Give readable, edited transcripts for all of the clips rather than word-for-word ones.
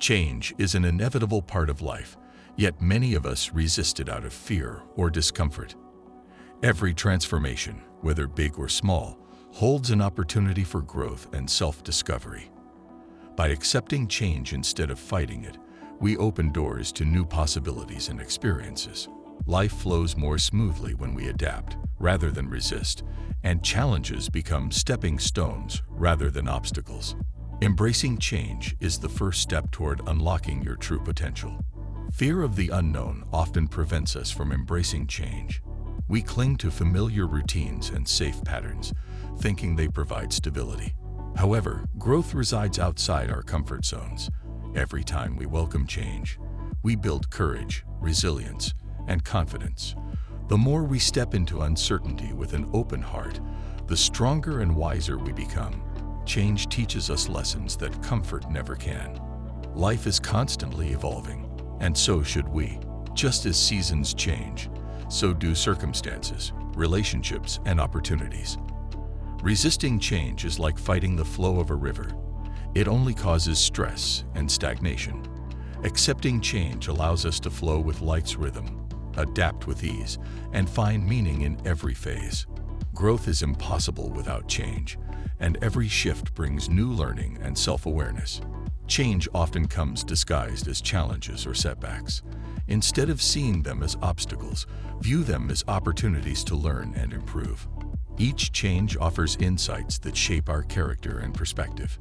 Change is an inevitable part of life, yet many of us resist it out of fear or discomfort. Every transformation, whether big or small, holds an opportunity for growth and self-discovery. By accepting change instead of fighting it, we open doors to new possibilities and experiences. Life flows more smoothly when we adapt, rather than resist, and challenges become stepping stones rather than obstacles. Embracing change is the first step toward unlocking your true potential. Fear of the unknown often prevents us from embracing change. We cling to familiar routines and safe patterns, thinking they provide stability. However, growth resides outside our comfort zones. Every time we welcome change, we build courage, resilience, and confidence. The more we step into uncertainty with an open heart, the stronger and wiser we become. Change teaches us lessons that comfort never can. Life is constantly evolving, and so should we. Just as seasons change, so do circumstances, relationships, and opportunities. Resisting change is like fighting the flow of a river. It only causes stress and stagnation. Accepting change allows us to flow with life's rhythm, adapt with ease, and find meaning in every phase. Growth is impossible without change, and every shift brings new learning and self-awareness. Change often comes disguised as challenges or setbacks. Instead of seeing them as obstacles, view them as opportunities to learn and improve. Each change offers insights that shape our character and perspective.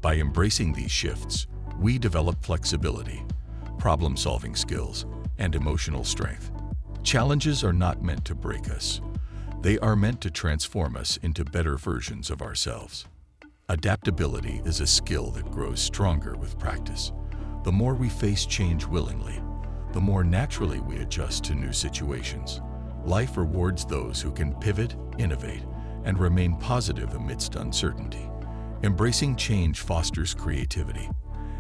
By embracing these shifts, we develop flexibility, problem-solving skills, and emotional strength. Challenges are not meant to break us. They are meant to transform us into better versions of ourselves. Adaptability is a skill that grows stronger with practice. The more we face change willingly, the more naturally we adjust to new situations. Life rewards those who can pivot, innovate, and remain positive amidst uncertainty. Embracing change fosters creativity.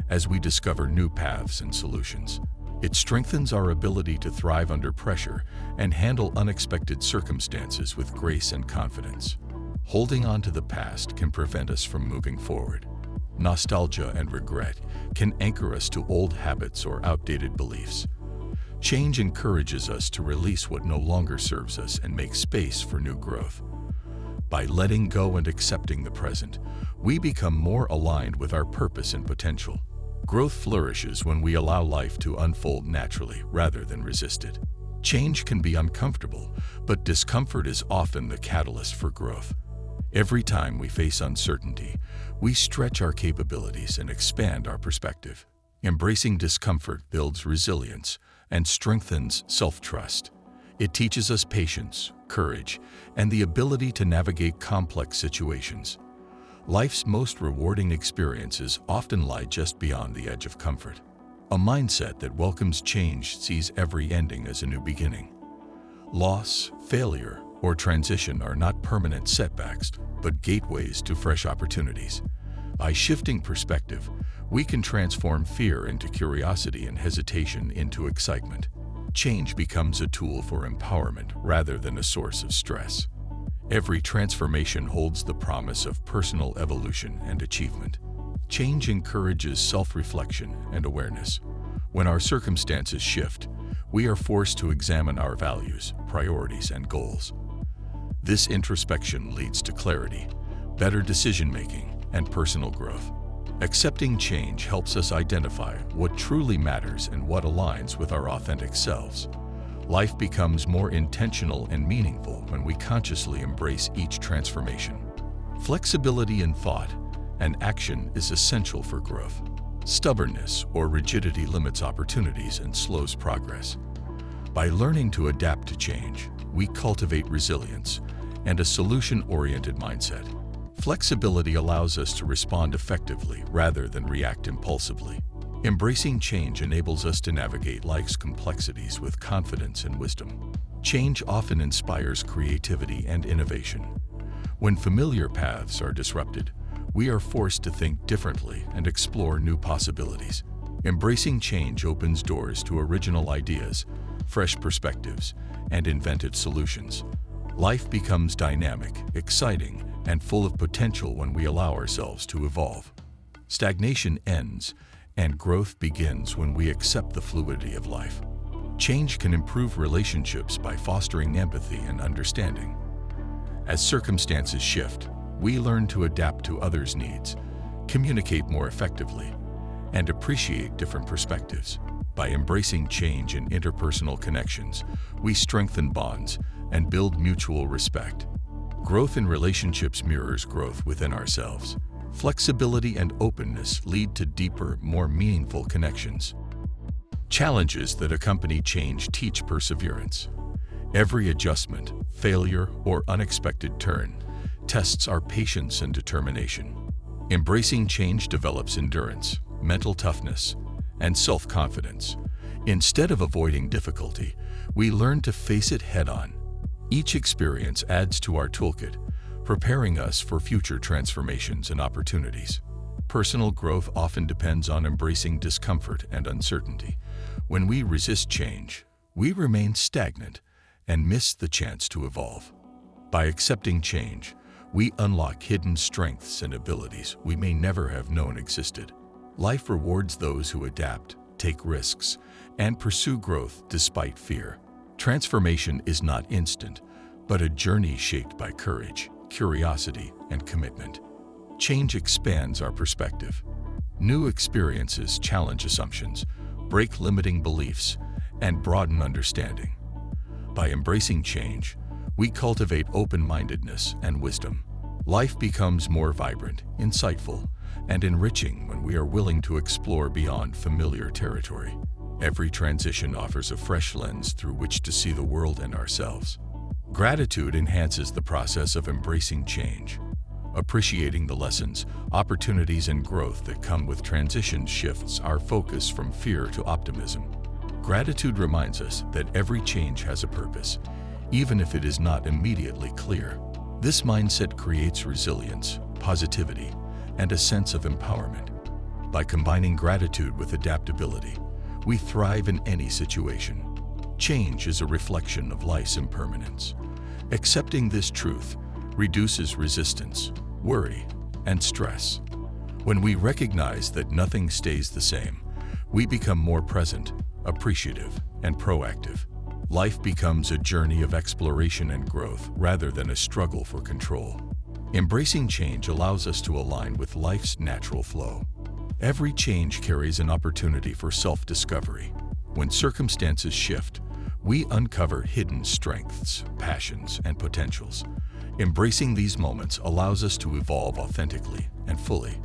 As we discover new paths and solutions, it strengthens our ability to thrive under pressure and handle unexpected circumstances with grace and confidence. Holding on to the past can prevent us from moving forward. Nostalgia and regret can anchor us to old habits or outdated beliefs. Change encourages us to release what no longer serves us and make space for new growth. By letting go and accepting the present, we become more aligned with our purpose and potential. Growth flourishes when we allow life to unfold naturally rather than resist it. Change can be uncomfortable, but discomfort is often the catalyst for growth. Every time we face uncertainty, we stretch our capabilities and expand our perspective. Embracing discomfort builds resilience and strengthens self-trust. It teaches us patience, courage, and the ability to navigate complex situations. Life's most rewarding experiences often lie just beyond the edge of comfort. A mindset that welcomes change sees every ending as a new beginning. Loss, failure, or transition are not permanent setbacks, but gateways to fresh opportunities. By shifting perspective, we can transform fear into curiosity and hesitation into excitement. Change becomes a tool for empowerment rather than a source of stress. Every transformation holds the promise of personal evolution and achievement. Change encourages self-reflection and awareness. When our circumstances shift, we are forced to examine our values, priorities, and goals. This introspection leads to clarity, better decision-making, and personal growth. Accepting change helps us identify what truly matters and what aligns with our authentic selves. Life becomes more intentional and meaningful when we consciously embrace each transformation. Flexibility in thought and action is essential for growth. Stubbornness or rigidity limits opportunities and slows progress. By learning to adapt to change, we cultivate resilience and a solution-oriented mindset. Flexibility allows us to respond effectively rather than react impulsively. Embracing change enables us to navigate life's complexities with confidence and wisdom. Change often inspires creativity and innovation. When familiar paths are disrupted, we are forced to think differently and explore new possibilities. Embracing change opens doors to original ideas, fresh perspectives, and inventive solutions. Life becomes dynamic, exciting, and full of potential when we allow ourselves to evolve. Stagnation ends, And growth begins when we accept the fluidity of life. Change can improve relationships by fostering empathy and understanding. As circumstances shift, we learn to adapt to others' needs, communicate more effectively, and appreciate different perspectives. By embracing change in interpersonal connections, we strengthen bonds and build mutual respect. Growth in relationships mirrors growth within ourselves. Flexibility and openness lead to deeper, more meaningful connections. Challenges that accompany change teach perseverance. Every adjustment, failure, or unexpected turn tests our patience and determination. Embracing change develops endurance, mental toughness, and self-confidence. Instead of avoiding difficulty, we learn to face it head-on. Each experience adds to our toolkit, preparing us for future transformations and opportunities. Personal growth often depends on embracing discomfort and uncertainty. When we resist change, we remain stagnant and miss the chance to evolve. By accepting change, we unlock hidden strengths and abilities we may never have known existed. Life rewards those who adapt, take risks, and pursue growth despite fear. Transformation is not instant, but a journey shaped by courage, curiosity, and commitment. Change expands our perspective. New experiences challenge assumptions, break limiting beliefs, and broaden understanding. By embracing change, we cultivate open-mindedness and wisdom. Life becomes more vibrant, insightful, and enriching when we are willing to explore beyond familiar territory. Every transition offers a fresh lens through which to see the world and ourselves. Gratitude enhances the process of embracing change. Appreciating the lessons, opportunities, and growth that come with transition shifts our focus from fear to optimism. Gratitude reminds us that every change has a purpose, even if it is not immediately clear. This mindset creates resilience, positivity, and a sense of empowerment. By combining gratitude with adaptability, we thrive in any situation. Change is a reflection of life's impermanence. Accepting this truth reduces resistance, worry, and stress. When we recognize that nothing stays the same, we become more present, appreciative, and proactive. Life becomes a journey of exploration and growth rather than a struggle for control. Embracing change allows us to align with life's natural flow. Every change carries an opportunity for self-discovery. When circumstances shift, we uncover hidden strengths, passions, and potentials. Embracing these moments allows us to evolve authentically and fully.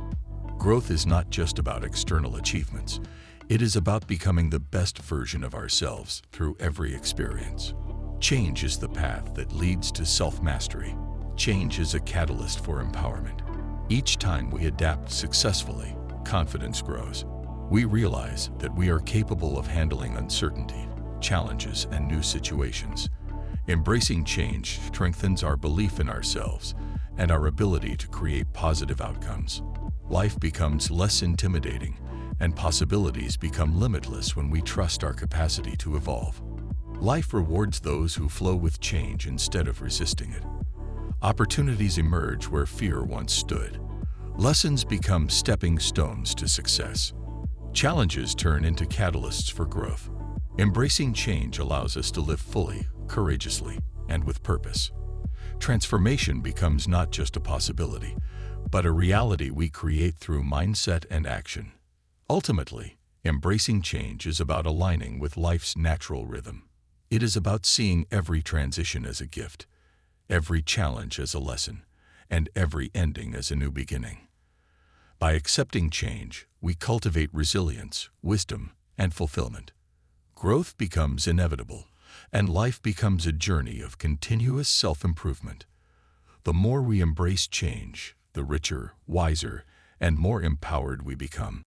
Growth is not just about external achievements. It is about becoming the best version of ourselves through every experience. Change is the path that leads to self-mastery. Change is a catalyst for empowerment. Each time we adapt successfully, confidence grows. We realize that we are capable of handling uncertainty, challenges, and new situations. Embracing change strengthens our belief in ourselves and our ability to create positive outcomes. Life becomes less intimidating, and possibilities become limitless when we trust our capacity to evolve. Life rewards those who flow with change instead of resisting it. Opportunities emerge where fear once stood. Lessons become stepping stones to success. Challenges turn into catalysts for growth. Embracing change allows us to live fully, courageously, and with purpose. Transformation becomes not just a possibility, but a reality we create through mindset and action. Ultimately, embracing change is about aligning with life's natural rhythm. It is about seeing every transition as a gift, every challenge as a lesson, and every ending as a new beginning. By accepting change, we cultivate resilience, wisdom, and fulfillment. Growth becomes inevitable, and life becomes a journey of continuous self-improvement. The more we embrace change, the richer, wiser, and more empowered we become.